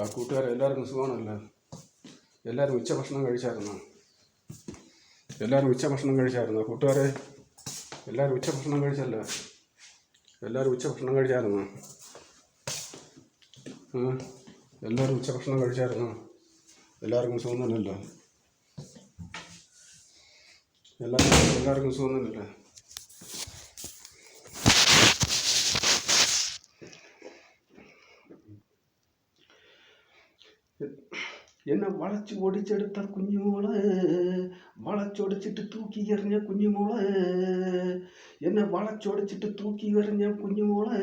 ആ കൂട്ടുകാരെ എല്ലാവർക്കും സുഖമാണല്ലോ. എല്ലാവരും ഉച്ചഭക്ഷണം കഴിച്ചായിരുന്നോ? കൂട്ടുകാരെ എല്ലാവരും ഉച്ചഭക്ഷണം കഴിച്ചല്ലോ? എല്ലാവരും ഉച്ചഭക്ഷണം കഴിച്ചായിരുന്നോ? എല്ലാവരും ഉച്ചഭക്ഷണം കഴിച്ചായിരുന്നോ? എല്ലാവർക്കും സുഖം തന്നെയല്ലോ? എല്ലാവർക്കും സുഖം തന്നെയല്ലേ? എന്നെ വളച്ചു ഓടിച്ചെടുത്ത കുഞ്ഞുമോളെ, വളച്ചൊടിച്ചിട്ട് തൂക്കി എറിഞ്ഞ കുഞ്ഞുമോളെ, എന്നെ വളച്ചൊടിച്ചിട്ട് തൂക്കി എറിഞ്ഞ കുഞ്ഞുമോളെ,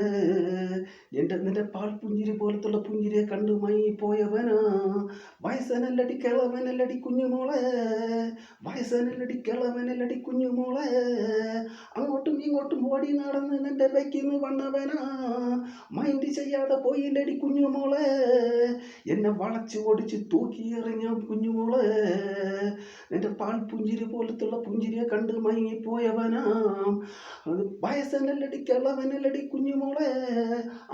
നിന്റെ പാൽ പുഞ്ചിരി പോലത്തുള്ള പുഞ്ചിരിയെ കണ്ടു മയങ്ങിപ്പോയവനാ. വയസ്സനല്ലടി കിളവനല്ലടി കുഞ്ഞുമോളെ, വയസ്സനല്ലടി കിളവനല്ലടി കുഞ്ഞുമോളെ, അങ്ങോട്ടും ഇങ്ങോട്ടും ഓടി നടന്ന് നിന്റെ വയ്ക്കിന്ന് വന്നവനാ. മൈൻഡ് ചെയ്യാതെ പോയില്ലടി കുഞ്ഞുമോളെ, എന്നെ വളച്ച് ഓടിച്ച് തൂക്കി എറിഞ്ഞ കുഞ്ഞുമോളെ, നിന്റെ പാൽ പുഞ്ചിരി പോലത്തുള്ള പുഞ്ചിരിയെ കണ്ട് മയങ്ങിപ്പോയവനാം. അത് വയസ്സനല്ലടി കിളവനല്ലടി കുഞ്ഞുമോളെ,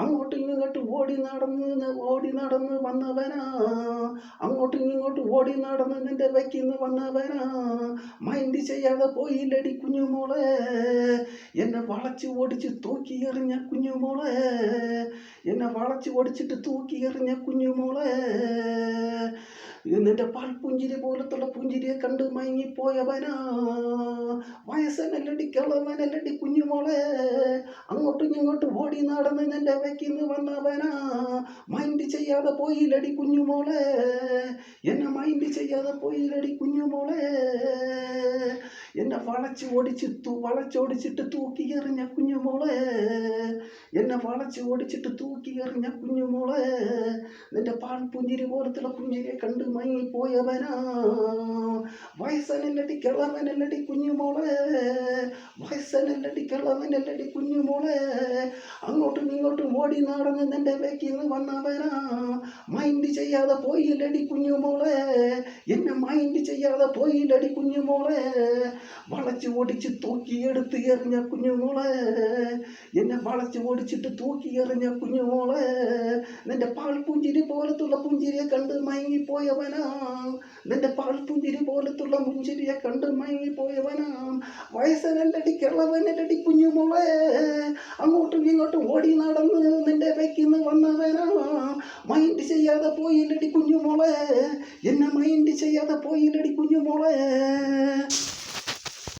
അങ്ങോട്ടും ഇങ്ങോട്ടും ഓടി നടന്ന് വന്നവനാ. അങ്ങോട്ടും ഇങ്ങോട്ടും ഓടി നടന്ന് നിന്റെ വയ്ക്കിന്ന് വന്നവനാ. മൈൻഡ് ചെയ്യാതെ പോയില്ലടി കുഞ്ഞുമോളെ, എന്നെ വളച്ച് ഓടിച്ച് തൂക്കി എറിഞ്ഞ കുഞ്ഞുമോളെ, എന്നെ വളച്ച് ഓടിച്ചിട്ട് തൂക്കി എറിഞ്ഞ കുഞ്ഞുമോളെ, നിന്റെ പാൽ പുഞ്ചിരി പോലത്തുള്ള പുഞ്ചിരിയെ കണ്ട് മയങ്ങിപ്പോയവനാ. വയസ്സനല്ലടി കിളവനല്ലടി കുഞ്ഞുമോളെ, അങ്ങോട്ടും ഇങ്ങോട്ടും ഓടി നടന്ന് നിന്റെ വയ്ക്കിന്ന് വന്നവനാ. മൈൻഡ് ചെയ്യാതെ പോയില്ലടി കുഞ്ഞുമോളെ, എന്നെ മൈൻഡ് ചെയ്യാതെ പോയില്ലടി കുഞ്ഞുമോളെ, എന്നെ വളച്ചോടിച്ചിട്ട് തൂക്കി എറിഞ്ഞ കുഞ്ഞുമോളെ, എന്നെ വളച്ചോടിച്ചിട്ട് തൂക്കി എറിഞ്ഞ കുഞ്ഞുമോളെ, നിന്റെ പാൽ പുഞ്ചിരി പോലത്തുള്ള പുഞ്ചിരിയെ കണ്ട് മയങ്ങിപ്പോയവനാ. വയസ്സനല്ലടി കിളവനല്ലടി കുഞ്ഞുമോളെ, വയസ്സനല്ലടി കിളവനല്ലടി കുഞ്ഞുമോളെ, അങ്ങോട്ടും ഇങ്ങോട്ടും ഓടി നടന്ന് നിന്റെ വയ്ക്കിന്ന് വന്നവനാ. മൈൻഡ് ചെയ്യാതെ പോയില്ലടി കുഞ്ഞുമോളെ, എന്നെ മൈൻഡ് ചെയ്യാതെ പോയില്ലടി കുഞ്ഞുമോളെ, വളച്ച് ഓടിച്ച് തൂക്കിയെടുത്ത് എറിഞ്ഞ കുഞ്ഞുമോളെ, എന്നെ വളച്ച് ഓടിച്ചിട്ട് തൂക്കി എറിഞ്ഞ കുഞ്ഞുമോളെ, നിന്റെ പാൽ പുഞ്ചിരി പോലത്തുള്ള പുഞ്ചിരിയെ കണ്ട് മയങ്ങിപ്പോയവനാ. നിന്റെ പാൽ പുഞ്ചിരി പോലത്തുള്ള പുഞ്ചിരിയെ കണ്ട് മയങ്ങിപ്പോയവനാ. വയസ്സനല്ലടി കിളവനല്ലടി കുഞ്ഞുമോളെ, അങ്ങോട്ടും ഇങ്ങോട്ടും ഓടി നടന്ന് നിന്റെ വയ്ക്കിന്ന് വന്നവനാ. മൈൻഡ് ചെയ്യാതെ പോയില്ലടി കുഞ്ഞുമോളെ, എന്നെ മൈൻഡ് ചെയ്യാതെ പോയില്ലടി കുഞ്ഞുമോളെ.